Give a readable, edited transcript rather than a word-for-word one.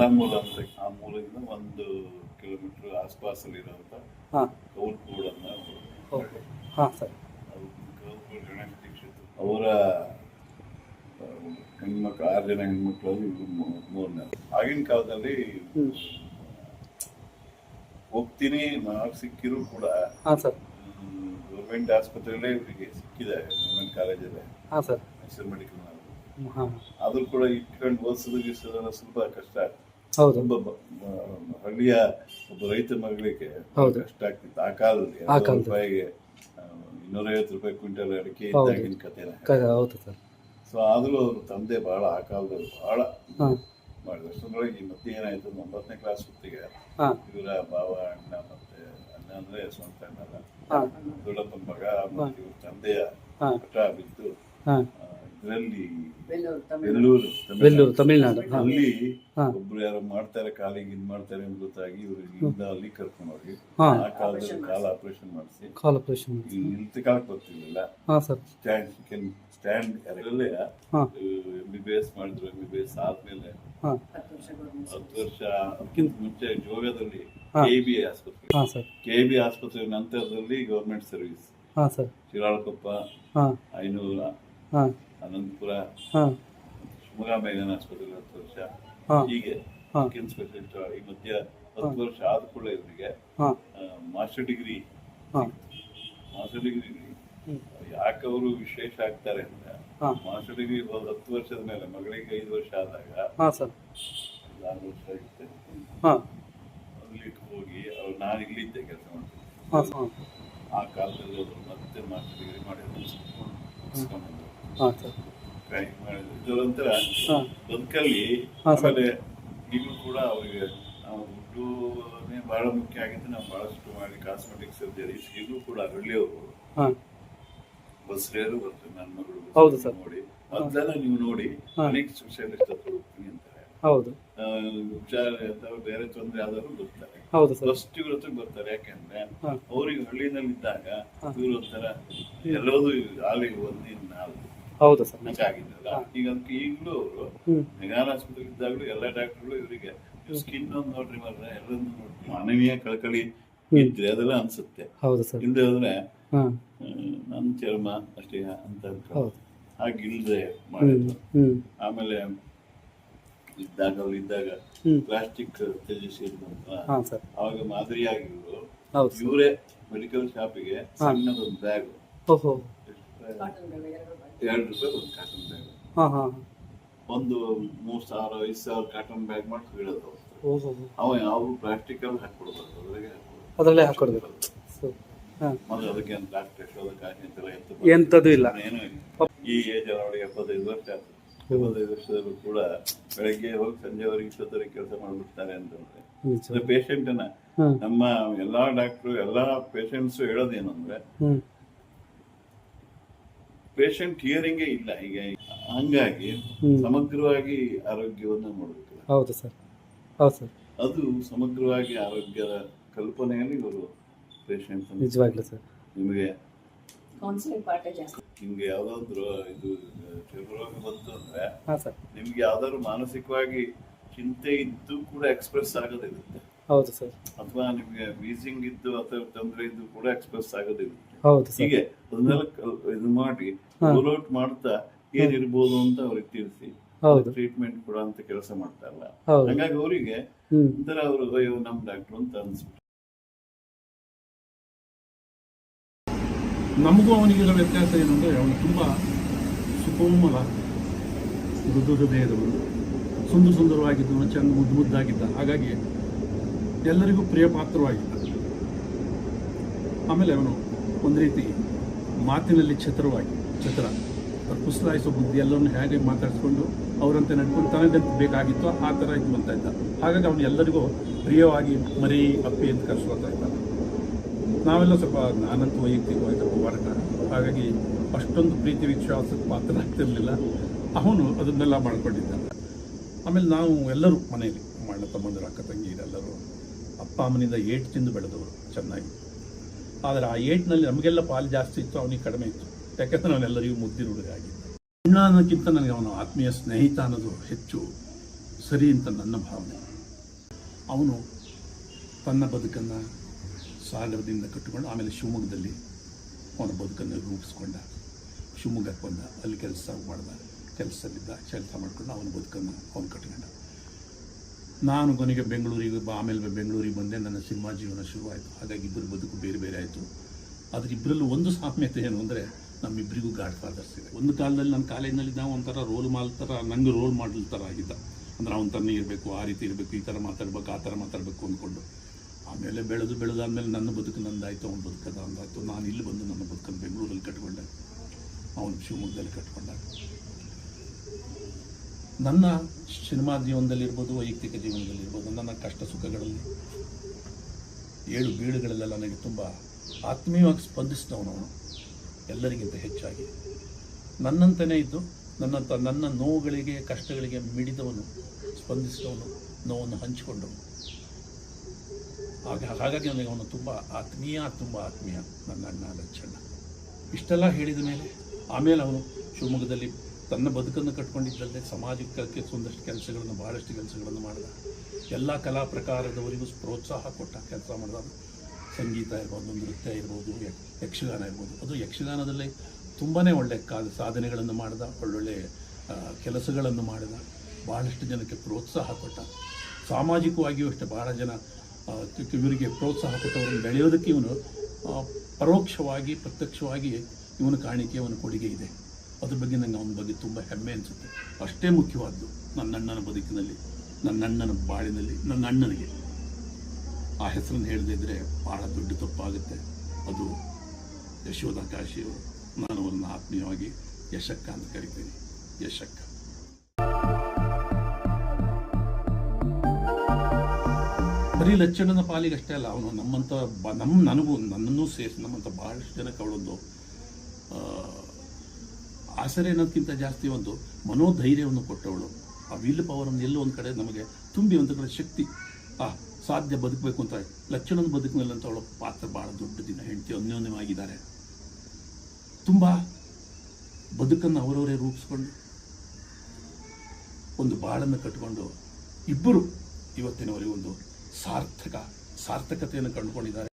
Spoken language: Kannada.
ಸಂಪನ್ಮೂಲ ಅಂತ ಆ ಮೂಲದಿಂದ 1 ಕಿಲೋಮೀಟರ್ ಆಸ್ಪಾಸಲ್ಲಿರುವಂಥ ಕೌಲ್ಕೂಡನ್ನು ಕೌಲ್ಕೂಡ್ ಗಣೇಶ ದೀಕ್ಷಿತ್ ಅವರ ಹೆಣ್ಮಕ್ಳು 6 ಜನ ಹೆಣ್ಮಕ್ಳಲ್ಲಿ ಮೂರನೇ. ಆಗಿನ ಕಾಲದಲ್ಲಿ ಹೋಗ್ತೀನಿ ಮಾರ್ಕ್ಸ್ ಸಿಕ್ಕಿರೂ ಕೂಡ ಗೌರ್ಮೆಂಟ್ ಆಸ್ಪತ್ರೆಯಲ್ಲೇ ಇವರಿಗೆ ಸಿಕ್ಕಿದೆ, ಗೌರ್ಮೆಂಟ್ ಕಾಲೇಜಲ್ಲೇ ಮೈಸೂರು ಮೆಡಿಕಲ್. ಆದ್ರೂ ಕೂಡ ಇಟ್ಕೊಂಡು ಓದಿಸೋದಕ್ಕೆ ಸ್ವಲ್ಪ ಕಷ್ಟ ಆಗ್ತದೆ. ಹಳ್ಳಿಯ ಒಬ್ಬ ರೈತ ಮಗಳಿಗೆ ಕಷ್ಟ ಆಗ್ತಿತ್ತು ಆ ಕಾಲದಲ್ಲಿ. ರೂಪಾಯಿಗೆ 250 ರೂಪಾಯಿ ಕ್ವಿಂಟಲ್ ಅಡಿಕೆ ಇದ್ದಾಗಿನ ಕಥೆನ. ಸೊ ಆದ್ರೂ ಅವ್ರ ತಂದೆ ಬಹಳ ಆ ಕಾಲದಲ್ಲಿ ಬಹಳ ಮಾಡಿದ್ರು. ಅಷ್ಟೊಂದೊಳಗೆ ಮತ್ತೆ ಏನಾಯ್ತು, 9ನೇ ಕ್ಲಾಸ್ ಹೊತ್ತಿಗೆ ಇವರ ಭಾವ ಅಣ್ಣ ಮತ್ತೆ ಅಣ್ಣ ಅಂದ್ರೆ ಸ್ವಂತ ಅಣ್ಣಲ್ಲ, ದೊಡ್ಡಪ್ಪನ ಮಗ ಮತ್ತೆ ಇವ್ರ ತಂದೆಯ ಹಠ ಬಿದ್ದು ಇದರಲ್ಲಿ ಬೆಳ್ಳೂರು ತಮಿಳುನಾಡು ಅಲ್ಲಿ ಒಬ್ರು ಯಾರು ಮಾಡ್ತಾರೆ, ಕಾಲಿಗೆ ಇದ್ ಮಾಡ್ತಾರೆ ಅಂತ ಗೊತ್ತಾಗಿ ಇವ್ರಿಗೆ ಅಲ್ಲಿ ಕರ್ಕೊಂಡು ಹೋಗಿ ಆ ಕಾಲದಲ್ಲಿ ಕಾಲ ಆಪರೇಷನ್ ಮಾಡಿಸಿ ನಿಲ್ತಕಾಲಕ್ಕೆ ಬರ್ತಿರ್ಲಿಲ್ಲ. ಸ್ಟ್ಯಾಂಡ್ ಅದರಲ್ಲೇ MBBS ಮಾಡಿದ್ರು. MBBS ಆದ್ಮೇಲೆ 10 ವರ್ಷ ಅದಕ್ಕಿಂತ ಮುಂಚೆ ಜೋಗದಲ್ಲಿ KB ಆಸ್ಪತ್ರೆ ನಂತರದಲ್ಲಿ ಗೌರ್ಮೆಂಟ್ ಸರ್ವಿಸ್ ಶಿರಾಳಕೊಪ್ಪ, ಐನೂರ, ಅನಂತಪುರ, ಶಿವಮೊಗ್ಗ ಮೇಘನ ಆಸ್ಪತ್ರೆ 10 ವರ್ಷ, ಹೀಗೆ ಸ್ಕಿನ್ ಸ್ಪೆಷಲಿಸ್ಟ್. ಈ ಮಧ್ಯ 10 ವರ್ಷ ಆದ ಕೂಡ ಇವರಿಗೆ ಮಾಸ್ಟರ್ ಡಿಗ್ರಿ. ಯಾಕೆ ಅವರು ವಿಶೇಷ ಆಗ್ತಾರೆ ಅಂದ್ರೆ, ಮಾಸ್ಟರ್ ಡಿಗ್ರಿ 10 ವರ್ಷದ ಮೇಲೆ ಮಗಳಿಗೆ 5 ವರ್ಷ ಆದಾಗ 6 ವರ್ಷ ಆಗಿತ್ತೆ, ಅಲ್ಲಿ ಹೋಗಿ ಅವ್ರು ನಾನು ಇಲ್ಲಿದ್ದೆ ಕೆಲಸ ಮಾಡ್ತೀನಿ. ಆ ಕಾಲದಲ್ಲಿ ಅವರು ಮತ್ತೆ ಮಾಸ್ಟರ್ ಡಿಗ್ರಿ ಮಾಡಿದ್ರು. ಇದೊಂಥರ ಬದುಕಲ್ಲಿ. ಆಮೇಲೆ ಈಗಲೂ ಕೂಡ ಅವರಿಗೆ ನಾವು ದುಡ್ಡುನೇ ಬಹಳ ಮುಖ್ಯ ಆಗಿತ್ತು. ನಾವು ಬಹಳಷ್ಟು ಮಾಡಿ ಕಾಸ್ಮೆಟಿಕ್ ಸರ್ಜರೀಸ್ ಈಗಲೂ ಕೂಡ ಹಳ್ಳಿಯವರು ಬಸ್ರೇರು ಬರ್ತಾರೆ. ನನ್ನ ಮಗಳು ನೋಡಿ ಅದೆಲ್ಲ ನೀವು ನೋಡಿ ಅನೇಕ ಸ್ಪೆಷಲಿಸ್ಟ್ ಹತ್ರ ಹೋಗ್ತೀನಿ ಅಂತಾರೆ. ಉಪಚಾರ ಅಥವಾ ಬೇರೆ ತೊಂದರೆ ಆದರೂ ಬರ್ತಾರೆ, ಫಸ್ಟ್ ಇವ್ರ ಹತ್ರ ಬರ್ತಾರೆ. ಯಾಕೆಂದ್ರೆ ಅವ್ರಿಗೆ ಹಳ್ಳಿನಲ್ಲಿ ಇದ್ದಾಗ ಇವ್ರು ಒಂಥರ ಎಲ್ಲೋದು ಹಾಲಿಗೆ 1 4 ಆಗಿದ್ದಲ್ಲ. ಈಗ ಅದಕ್ಕೆ ಈಗಲೂ ಅವರು ನಿಗಾನ ಆಸ್ಪತ್ರೆ ಇದ್ದಾಗಲೂ ಎಲ್ಲ ಡಾಕ್ಟರ್ಗಳು ಇವರಿಗೆ ಸ್ಕಿನ್ ಒಂದು ನೋಡ್ರಿ ಮಾರ್ರೆ, ಎಲ್ಲೊಂದು ನೋಡ್ರಿ, ಮಾನವೀಯ ಕಳಕಳಿ ಇದ್ರೆ ಅದೆಲ್ಲ ಅನ್ಸುತ್ತೆ. ಇಲ್ಲದೆ ಹೋದ್ರೆ ನನ್ನ ಚರ್ಮ ಅಷ್ಟೇ ಅಂತ ಹಾಗಿಲ್ದೆ ಮಾಡಿದ್ರು. ಆಮೇಲೆ ಇದ್ದಾಗ ಪ್ಲಾಸ್ಟಿಕ್ ತ್ಯಜಿಸಿದ್ರು. ಅವಾಗ ಮಾದರಿಯಾಗಿ ಇವರೇ ಮೆಡಿಕಲ್ ಶಾಪಿಗೆ ಸಣ್ಣದೊಂದು ಬ್ಯಾಗ್, 2 ರೂಪಾಯಿ ಒಂದು ಕಾಟನ್ ಬ್ಯಾಗ್, ಒಂದು 3,000 5,000 ಕಾಟನ್ ಬ್ಯಾಗ್ ಮಾಡಿ ಇಡೋದು. ಅವರು ಪ್ಲಾಸ್ಟಿಕ್ ಅಲ್ಲಿ ಹಾಕೊಡ್ಬಾರ್ದು, ಅದರಲ್ಲೇ ಹಾಕೊಡ್ಬೇಕು. ಮೊದಲು ಅದಕ್ಕೆ ಎಂತದ್ದು ಇಲ್ಲ, ಏನೂ ಇಲ್ಲ. ಈ ಏಜ್ ಅವರಿಗೆ 75 ವರ್ಷ ಆಯ್ತು. 75 ವರ್ಷದಲ್ಲೂ ಕೂಡ ಬೆಳಗ್ಗೆ ಹೋಗಿ ಸಂಜೆವರೆಗೆ ಇಷ್ಟೊತ್ತವರೆಗೆ ಕೆಲಸ ಮಾಡ್ಬಿಡ್ತಾರೆ ಅಂತಂದ್ರೆ ಪೇಷಂಟ್ ನ ನಮ್ಮ ಎಲ್ಲಾ ಡಾಕ್ಟ್ರು ಎಲ್ಲಾ ಪೇಷಂಟ್ಸ್ ಹೇಳೋದೇನಂದ್ರೆ ಪೇಷಂಟ್ ಹಿಯರಿಂಗೇ ಇಲ್ಲ ಈಗ. ಹಂಗಾಗಿ ಸಮಗ್ರವಾಗಿ ಆರೋಗ್ಯವನ್ನು ನೋಡ್ಬೇಕು. ಅದು ಸಮಗ್ರವಾಗಿ ಆರೋಗ್ಯದ ಕಲ್ಪನೆಯಲ್ಲಿ ಇವರು ಪೇಷಂಟ್ ನಿಜವಾಗ್ಲೂ ಸರ್. ನಿಮಗೆ ನಿಮ್ಗೆ ಯಾವ್ದಾದ್ರು ಇದು ರೋಗ ಬಂತು ಅಂದ್ರೆ ನಿಮ್ಗೆ ಯಾವ್ದಾದ್ರು ಮಾನಸಿಕವಾಗಿ ಚಿಂತೆ ಇದ್ದು ಕೂಡ ಎಕ್ಸ್ಪ್ರೆಸ್ ಆಗೋದಿರುತ್ತೆ. ಅಥವಾ ನಿಮ್ಗೆ ವೀಸಿಂಗ್ ಇದ್ದು ಅಥವಾ ತೊಂದರೆ ಇದ್ದು ಕೂಡ ಎಕ್ಸ್ಪ್ರೆಸ್ ಆಗೋದಿರುತ್ತೆ. ಹೀಗೆ ಅದನ್ನೆಲ್ಲ ಇದು ಮಾಡಿ ರೂಲ್ ಔಟ್ ಮಾಡ್ತಾ ಏನಿರ್ಬೋದು ಅಂತ ಅವ್ರಿಗೆ ತಿಳಿಸಿ ಟ್ರೀಟ್ಮೆಂಟ್ ಕೂಡ ಅಂತ ಕೆಲಸ ಮಾಡ್ತಾರಲ್ಲ. ಹಂಗಾಗಿ ಅವರಿಗೆ ಒಂಥರ ಅವರು ಅಯ್ಯೋ ನಮ್ ಡಾಕ್ಟ್ರು ಅಂತ ಅನ್ಸ್ಬಿಟ್ಟು. ನಮಗೂ ಅವನಿಗಿರೋ ವ್ಯತ್ಯಾಸ ಏನಂದರೆ ಅವನು ತುಂಬ ಸುಕೋಮಲ ಮೃದು ಹೃದಯದವನು, ಸುಂದರವಾಗಿದ್ದವನು, ಚೆಂದ ಮುದ್ದಾಗಿದ್ದ. ಹಾಗಾಗಿ ಎಲ್ಲರಿಗೂ ಪ್ರಿಯ ಪಾತ್ರವಾಗಿದ್ದ. ಆಮೇಲೆ ಅವನು ಒಂದು ರೀತಿ ಮಾತಿನಲ್ಲಿ ಚತ್ರ ಪುಸ್ತಲಾಯಿಸೋ ಬುದ್ಧಿ, ಎಲ್ಲರನ್ನು ಹೇಗೆ ಮಾತಾಡಿಸ್ಕೊಂಡು ಅವರಂತೆ ನಡ್ಕೊಂಡು ತನಗಂತ ಬೇಕಾಗಿತ್ತು ಆ ಥರ ಇದು ಅಂತ ಇದ್ದ. ಹಾಗಾಗಿ ಅವನು ಎಲ್ಲರಿಗೂ ಪ್ರಿಯವಾಗಿ ಮರಿ ಅಪ್ಪಿ ಅಂತ ಕರೆಸ್ಕೊಳ್ತಾ ಇದ್ದ. ನಾವೆಲ್ಲ ಸ್ವಲ್ಪ ನಾನಂತೂ ವೈಯಕ್ತಿಕವಾಗಿ ಸ್ವಲ್ಪ ಹೊರಟ, ಹಾಗಾಗಿ ಅಷ್ಟೊಂದು ಪ್ರೀತಿ ವಿಶ್ವಾಸಕ್ಕೆ ಪಾತ್ರರಾಗ್ತಿರ್ಲಿಲ್ಲ. ಅವನು ಅದನ್ನೆಲ್ಲ ಮಾಡ್ಕೊಂಡಿದ್ದ. ಆಮೇಲೆ ನಾವು ಎಲ್ಲರೂ ಮನೆಯಲ್ಲಿ ಅಣ್ಣ ತಮ್ಮಂದಿರು, ಅಕ್ಕ ತಂಗಿಯರೆಲ್ಲರೂ ಅಪ್ಪ ಅಮ್ಮನಿಂದ ಏಟು ತಿಂದು ಬೆಳೆದವರು ಚೆನ್ನಾಗಿ. ಆದರೆ ಆ ಏಟ್ನಲ್ಲಿ ನಮಗೆಲ್ಲ ಪಾಲು ಜಾಸ್ತಿ ಇತ್ತು, ಅವನಿಗೆ ಕಡಿಮೆ ಇತ್ತು. ಯಾಕೆಂದರೆ ನಾವೆಲ್ಲರಿಗೂ ಮುದ್ದಿನ ಹುಡುಗ ಆಗಿದ್ದ. ಅಣ್ಣ ಅನ್ನೋಕ್ಕಿಂತ ನನಗೆ ಅವನು ಆತ್ಮೀಯ ಸ್ನೇಹಿತ ಅನ್ನೋದು ಹೆಚ್ಚು ಸರಿ ಅಂತ ನನ್ನ ಭಾವನೆ. ಅವನು ತನ್ನ ಬದುಕನ್ನು ಸಾಗರದಿಂದ ಕಟ್ಟಿಕೊಂಡು ಆಮೇಲೆ ಶಿವಮೊಗ್ಗದಲ್ಲಿ ಅವನ ಬದುಕನ್ನು ರೂಪಿಸ್ಕೊಂಡ. ಶಿವಮೊಗ್ಗಕ್ಕೆ ಬಂದ, ಅಲ್ಲಿ ಕೆಲಸ ಮಾಡ್ದ, ಕೆಲಸ ಮಾಡ್ಕೊಂಡು ಅವನ ಬದುಕನ್ನು ಅವನು ಕಟ್ಕೊಂಡ. ನಾನು ಕೊನೆಗೆ ಆಮೇಲೆ ಬೆಂಗಳೂರಿಗೆ ಬಂದೆ. ನನ್ನ ಸಿನಿಮಾ ಜೀವನ ಶುರುವಾಯಿತು. ಹಾಗಾಗಿ ಇಬ್ಬರು ಬದುಕು ಬೇರೆ ಬೇರೆ ಆಯಿತು. ಆದರೆ ಇಬ್ಬರಲ್ಲೂ ಒಂದು ಸಾಮ್ಯತೆ ಏನು ಅಂದರೆ ನಮ್ಮಿಬ್ಬರಿಗೂ ಗಾಡ್ ಫಾದರ್ಸ್ ಇದೆ. ಒಂದು ಕಾಲದಲ್ಲಿ ನನ್ನ ಕಾಲೇಜಿನಲ್ಲಿ ನಾವು ಒಂಥರ ರೋಲ್ ಮಾಲ್ ಥರ, ನಂಗೆ ರೋಲ್ ಮಾಡಲ್ ಥರ ಆಗಿದ್ದ. ಅಂದರೆ ಅವನ ಥರನೇ ಇರಬೇಕು, ಆ ರೀತಿ ಇರಬೇಕು, ಈ ಥರ ಮಾತಾಡ್ಬೇಕು, ಆ ಥರ ಮಾತಾಡಬೇಕು ಅಂದ್ಕೊಂಡು ಆಮೇಲೆ ಬೆಳೆದಾದ್ಮೇಲೆ ನನ್ನ ಬದುಕು ನಂದಾಯಿತು, ಅವನ ಬದುಕದ ಅಂದಾಯಿತು. ನಾನು ಇಲ್ಲಿ ಬಂದು ನನ್ನ ಬದುಕನ್ನು ಬೆಂಗಳೂರಲ್ಲಿ ಕಟ್ಕೊಂಡೆ, ಅವನು ಶಿವಮೊಗ್ಗದಲ್ಲಿ ಕಟ್ಕೊಂಡ. ನನ್ನ ಸಿನಿಮಾ ಜೀವನದಲ್ಲಿರ್ಬೋದು, ವೈಯಕ್ತಿಕ ಜೀವನದಲ್ಲಿರ್ಬೋದು, ನನ್ನ ಕಷ್ಟ ಸುಖಗಳಲ್ಲಿ, ಏಳು ಬೀಳುಗಳಲ್ಲೆಲ್ಲ ನನಗೆ ತುಂಬ ಆತ್ಮೀಯವಾಗಿ ಸ್ಪಂದಿಸಿದವನು. ಎಲ್ಲರಿಗಿಂತ ಹೆಚ್ಚಾಗಿ ನನ್ನಂತನೇ ಇದ್ದು ನನ್ನ ನೋವುಗಳಿಗೆ, ಕಷ್ಟಗಳಿಗೆ ಮಿಡಿದವನು, ಸ್ಪಂದಿಸಿದವನು, ನೋವನ್ನು ಹಂಚಿಕೊಂಡವನು. ಹಾಗಾಗಿ ನನಗೆ ಅವನು ತುಂಬ ಆತ್ಮೀಯ ನನ್ನ ಅಣ್ಣ ಲಚ್ಚಣ್ಣ. ಇಷ್ಟೆಲ್ಲ ಹೇಳಿದ ಮೇಲೆ ಆಮೇಲೆ ಅವನು ಶಿವಮೊಗ್ಗದಲ್ಲಿ ತನ್ನ ಬದುಕನ್ನು ಕಟ್ಕೊಂಡಿದ್ದಲ್ಲದೆ ಸಮಾಜಕ್ಕೆ ಭಾಳಷ್ಟು ಕೆಲಸಗಳನ್ನು ಮಾಡಿದ. ಎಲ್ಲ ಕಲಾ ಪ್ರಕಾರದವರಿಗೂ ಪ್ರೋತ್ಸಾಹ ಕೊಟ್ಟ ಕೆಲಸ ಮಾಡಿದ. ಸಂಗೀತ ಇರ್ಬೋದು, ನೃತ್ಯ ಇರ್ಬೋದು, ಯಕ್ಷಗಾನ ಇರ್ಬೋದು. ಅದು ಯಕ್ಷಗಾನದಲ್ಲಿ ತುಂಬಾ ಒಳ್ಳೆ ಸಾಧನೆಗಳನ್ನು ಮಾಡಿದ, ಒಳ್ಳೊಳ್ಳೆ ಕೆಲಸಗಳನ್ನು ಮಾಡಿದ, ಭಾಳಷ್ಟು ಜನಕ್ಕೆ ಪ್ರೋತ್ಸಾಹ ಕೊಟ್ಟ. ಸಾಮಾಜಿಕವಾಗಿಯೂ ಅಷ್ಟೇ ಭಾಳ ಜನ ಇವರಿಗೆ ಪ್ರೋತ್ಸಾಹ ಕೊಟ್ಟವರನ್ನು ಬೆಳೆಯೋದಕ್ಕೆ ಇವನು ಪರೋಕ್ಷವಾಗಿ, ಪ್ರತ್ಯಕ್ಷವಾಗಿ ಇವನ ಕಾಣಿಕೆ, ಅವನ ಕೊಡುಗೆ ಇದೆ. ಅದ್ರ ಬಗ್ಗೆ ನನಗೆ ಅವನ ಬಗ್ಗೆ ತುಂಬ ಹೆಮ್ಮೆ ಅನಿಸುತ್ತೆ. ಅಷ್ಟೇ ಮುಖ್ಯವಾದ್ದು ನನ್ನ ಅಣ್ಣನ ಬದುಕಿನಲ್ಲಿ, ನನ್ನ ಅಣ್ಣನ ಬಾಳಿನಲ್ಲಿ, ನನ್ನ ಅಣ್ಣನಿಗೆ ಆ ಹೆಸರನ್ನು ಹೇಳದೇ ಇದ್ದರೆ ಭಾಳ ದೊಡ್ಡ ತಪ್ಪಾಗುತ್ತೆ. ಅದು ಯಶೋಧ ಕಾಶಿಯವರು. ನಾನು ಅವರನ್ನು ಆತ್ಮೀಯವಾಗಿ ಯಶಕ್ಕ ಅಂತ ಕರಿತೀನಿ. ಯಶಕ್ಕ. ಬರೀ ಲಚ್ಚಣ್ಣನ ಪಾಲಿಗಷ್ಟೇ ಅಲ್ಲ, ಅವನು ನಮ್ಮಂಥ ನನ್ನನ್ನೂ ಸೇರಿಸಿ ನಮ್ಮಂಥ ಭಾಳಷ್ಟು ಜನಕ್ಕೆ ಅವಳೊಂದು ಆಸರೆ ಅನ್ನೋದಕ್ಕಿಂತ ಜಾಸ್ತಿ ಒಂದು ಮನೋಧೈರ್ಯವನ್ನು ಕೊಟ್ಟವಳು. ಆ ವಿಲ್ ಪವರನ್ನು ಎಲ್ಲೋ ಒಂದು ಕಡೆ ನಮಗೆ ತುಂಬಿ ಒಂದು ಕಡೆ ಶಕ್ತಿ, ಸಾಧ್ಯ ಬದುಕಬೇಕು ಅಂತ. ಲಚ್ಚಣ್ಣನ ಬದುಕಿನಲ್ಲಂತ ಅವಳ ಪಾತ್ರ ಭಾಳ ದೊಡ್ಡದಿನ. ಹೆಂಡತಿ ಅನ್ಯೋನ್ಯವಾಗಿದ್ದಾರೆ. ತುಂಬ ಬದುಕನ್ನು ಅವರವರೇ ರೂಪಿಸ್ಕೊಂಡು ಒಂದು ಬಾಳನ್ನು ಕಟ್ಟಿಕೊಂಡು ಇಬ್ಬರು ಇವತ್ತಿನವರೆಗೆ ಒಂದು ಸಾರ್ಥಕತೆಯನ್ನು ಕಂಡುಕೊಂಡಿದ್ದಾರೆ.